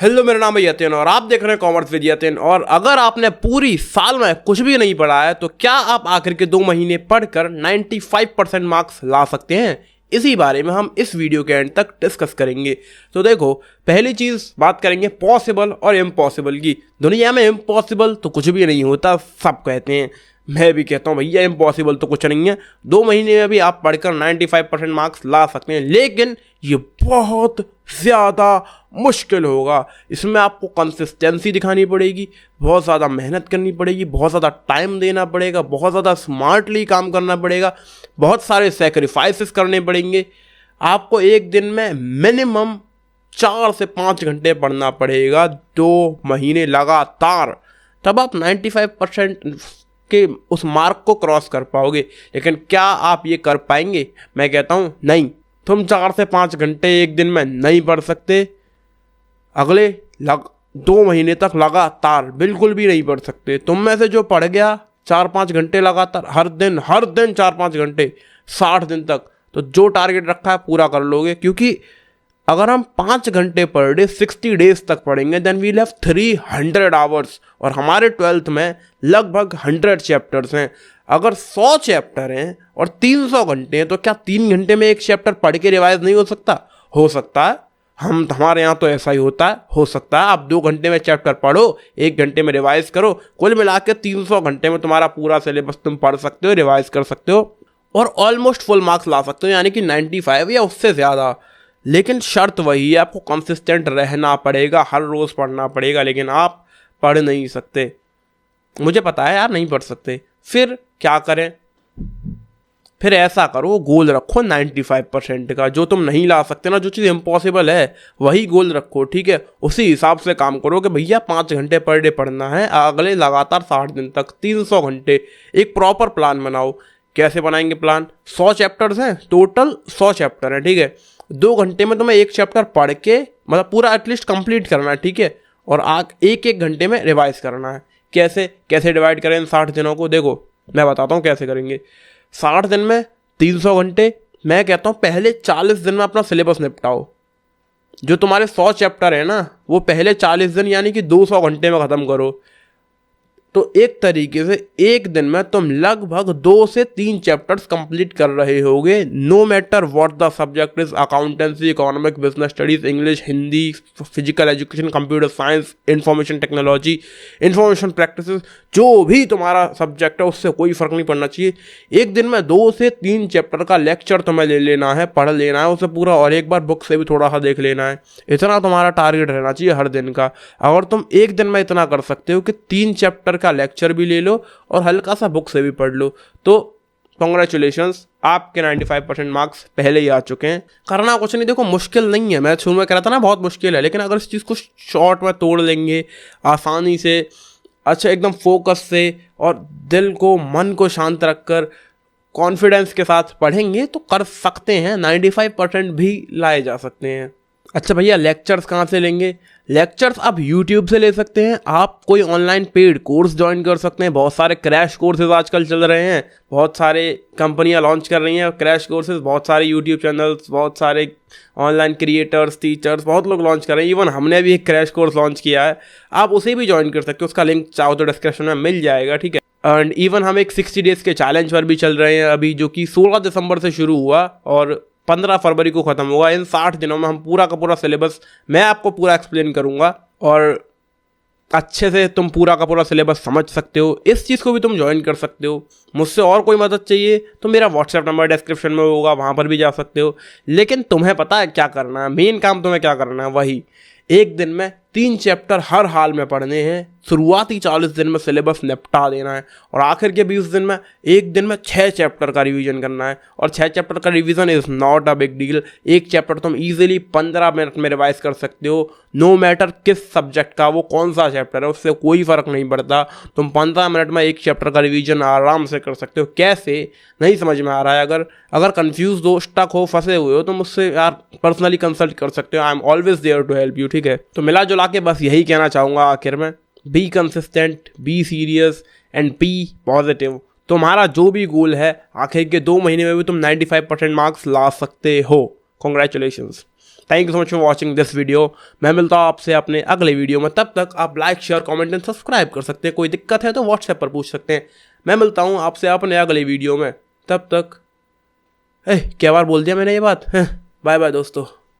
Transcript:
Hello, मेरा नाम है यतिन और आप देख रहे हैं कॉमर्स विद यतिन। और अगर आपने पूरी साल में कुछ भी नहीं पढ़ा है तो क्या आप आखिर के 2 महीने पढ़कर 95% मार्क्स ला सकते हैं? इसी बारे में हम इस वीडियो के एंड तक डिस्कस करेंगे। तो देखो, पहली चीज़ बात करेंगे पॉसिबल और इम्पॉसिबल की। दुनिया में इम्पॉसिबल तो कुछ भी नहीं होता, सब कहते हैं। मैं भी कहता हूँ भैया इम्पॉसिबल तो कुछ नहीं है। 2 महीने में भी आप पढ़कर 95% मार्क्स ला सकते हैं, लेकिन ये बहुत ज़्यादा मुश्किल होगा। इसमें आपको कंसिस्टेंसी दिखानी पड़ेगी, बहुत ज़्यादा मेहनत करनी पड़ेगी, बहुत ज़्यादा टाइम देना पड़ेगा, बहुत ज़्यादा स्मार्टली काम करना पड़ेगा, बहुत सारे सेक्रीफाइसेस करने पड़ेंगे। आपको एक दिन में मिनिमम 4 से 5 घंटे पढ़ना पड़ेगा, 2 महीने लगातार, तब आप 95% के उस मार्क को क्रॉस कर पाओगे। लेकिन क्या आप ये कर पाएंगे? मैं कहता हूँ नहीं। तुम 4 से 5 घंटे एक दिन में नहीं पढ़ सकते, अगले 2 महीने तक लगातार बिल्कुल भी नहीं पढ़ सकते। तुम में से जो पढ़ गया 4-5 घंटे लगातार हर दिन 4-5 घंटे 60 दिन तक, तो जो टारगेट रखा है पूरा कर लोगे। क्योंकि अगर हम 5 घंटे पर डे 60 डेज तक पढ़ेंगे देन वील हैव 300 आवर्स। और हमारे 12th में लगभग 100 चैप्टर्स हैं। अगर 100 चैप्टर हैं और 300 घंटे हैं तो क्या 3 घंटे में एक चैप्टर पढ़ के रिवाइज नहीं हो सकता? हो सकता है। हमारे यहाँ तो ऐसा ही होता है। हो सकता है आप 2 घंटे में चैप्टर पढ़ो, 1 घंटे में रिवाइज करो, कुल मिला के 300 घंटे में तुम्हारा पूरा सिलेबस तुम पढ़ सकते हो, रिवाइज कर सकते हो और ऑलमोस्ट फुल मार्क्स ला सकते हो, यानी कि 95 या उससे ज़्यादा। लेकिन शर्त वही है, आपको कंसिस्टेंट रहना पड़ेगा, हर रोज़ पढ़ना पड़ेगा। लेकिन आप पढ़ नहीं सकते, मुझे पता है यार, नहीं पढ़ सकते। फिर क्या करें? फिर ऐसा करो, गोल रखो 95% का। जो तुम नहीं ला सकते ना, जो चीज़ इम्पॉसिबल है वही गोल रखो, ठीक है? उसी हिसाब से काम करो कि भैया 5 घंटे पर डे पढ़ना है, अगले लगातार 60 दिन तक 300 घंटे। एक प्रॉपर प्लान बनाओ। कैसे बनाएंगे प्लान? 100 चैप्टर्स हैं, टोटल 100 चैप्टर हैं, ठीक है? 2 घंटे में तुम्हें एक चैप्टर पढ़ के मतलब पूरा एटलीस्ट कंप्लीट करना है, ठीक है? और एक घंटे में रिवाइज करना है। कैसे डिवाइड करें इन 60 दिनों को? देखो मैं बताता हूँ कैसे करेंगे। 60 दिन में 300 घंटे। मैं कहता हूँ पहले 40 दिन में अपना सिलेबस निपटाओ। जो तुम्हारे 100 चैप्टर है ना, वो पहले 40 दिन यानी कि 200 घंटे में ख़त्म करो। तो एक तरीके से एक दिन में तुम लगभग 2 से 3 चैप्टर्स कंप्लीट कर रहे होगे, no matter what the subject is. Accountancy, economic, business studies, English, Hindi, physical education, computer science, information technology, information practices, जो भी तुम्हारा सब्जेक्ट है उससे कोई फ़र्क नहीं पड़ना चाहिए। एक दिन में 2 से 3 चैप्टर का लेक्चर तुम्हें ले लेना है, पढ़ लेना है उसे पूरा, और एक बार बुक से भी थोड़ा सा देख लेना है। इतना तुम्हारा टारगेट रहना चाहिए हर दिन का। अगर तुम एक दिन में इतना कर सकते हो कि 3 चैप्टर का लेक्चर भी ले लो और हल्का सा बुक से भी पढ़ लो, तो कॉन्ग्रेचुलेशंस, आपके 95% मार्क्स पहले ही आ चुके हैं। करना कुछ नहीं, देखो मुश्किल नहीं है। मैं शुरू में कह रहा था ना बहुत मुश्किल है, लेकिन अगर इस चीज़ को शॉर्ट में तोड़ लेंगे आसानी से, अच्छा एकदम फोकस से और दिल को मन को शांत रखकर कॉन्फिडेंस के साथ पढ़ेंगे तो कर सकते हैं, 95% भी लाए जा सकते हैं। अच्छा भैया, लेक्चर्स कहाँ से लेंगे? लेक्चर्स आप यूट्यूब से ले सकते हैं। आप कोई ऑनलाइन पेड कोर्स ज्वाइन कर सकते हैं। बहुत सारे क्रैश कोर्सेज आजकल चल रहे हैं, बहुत सारे कंपनियां लॉन्च कर रही हैं क्रैश कोर्सेज, बहुत सारे यूट्यूब चैनल्स, बहुत सारे ऑनलाइन क्रिएटर्स, टीचर्स, बहुत लोग लॉन्च कर रहे हैं। इवन हमने भी एक क्रैश कोर्स लॉन्च किया है, आप उसे भी ज्वाइन कर सकते हो। उसका लिंक चाहो तो डिस्क्रिप्शन में मिल जाएगा, ठीक है? एंड इवन हम एक 60 डेज़ के चैलेंज पर भी चल रहे हैं अभी, जो कि 16 दिसंबर से शुरू हुआ और 15 फरवरी को ख़त्म होगा। इन 60 दिनों में हम पूरा का पूरा सिलेबस मैं आपको पूरा एक्सप्लेन करूँगा और अच्छे से तुम पूरा का पूरा सिलेबस समझ सकते हो। इस चीज़ को भी तुम ज्वाइन कर सकते हो। मुझसे और कोई मदद चाहिए तो मेरा व्हाट्सएप नंबर डिस्क्रिप्शन में होगा, वहाँ पर भी जा सकते हो। लेकिन तुम्हें पता है क्या करना है, मेन काम तुम्हें क्या करना है, वही एक दिन में 3 चैप्टर हर हाल में पढ़ने हैं। शुरुआती 40 दिन में सिलेबस निपटा देना है और आखिर के 20 दिन में एक दिन में 6 चैप्टर का रिवीजन करना है। और 6 चैप्टर का revision is not a big deal. एक चैप्टर तुम इजीली 15 मिनट में रिवाइज कर सकते हो, नो मैटर किस सब्जेक्ट का वो कौन सा चैप्टर है, उससे कोई फ़र्क नहीं पड़ता। तुम 15 मिनट में एक चैप्टर का रिवीजन आराम से कर सकते हो। कैसे? नहीं समझ में आ रहा है, अगर कंफ्यूज हो, स्टक हो, फंसे हुए हो तो मुझसे यार पर्सनली कंसल्ट कर सकते हो। I am always there to help you, ठीक है? तो मिला जुला के बस यही कहना चाहूँगा आखिर में, be consistent, be serious and be positive. तुम्हारा जो भी गोल है आखिर के 2 महीने में भी तुम 95% मार्क्स ला सकते हो। Congratulations. Thank you so much for watching this video. मैं मिलता हूँ आपसे अपने अगले वीडियो में, तब तक आप like share comment and subscribe कर सकते हैं। कोई दिक्कत है तो व्हाट्सएप पर पूछ सकते हैं। मैं मिलता हूँ आपसे अपने अगले वीडियो में, तब तक क्या बार बोल दिया मैंने ये बात। बाय बाय दोस्तों।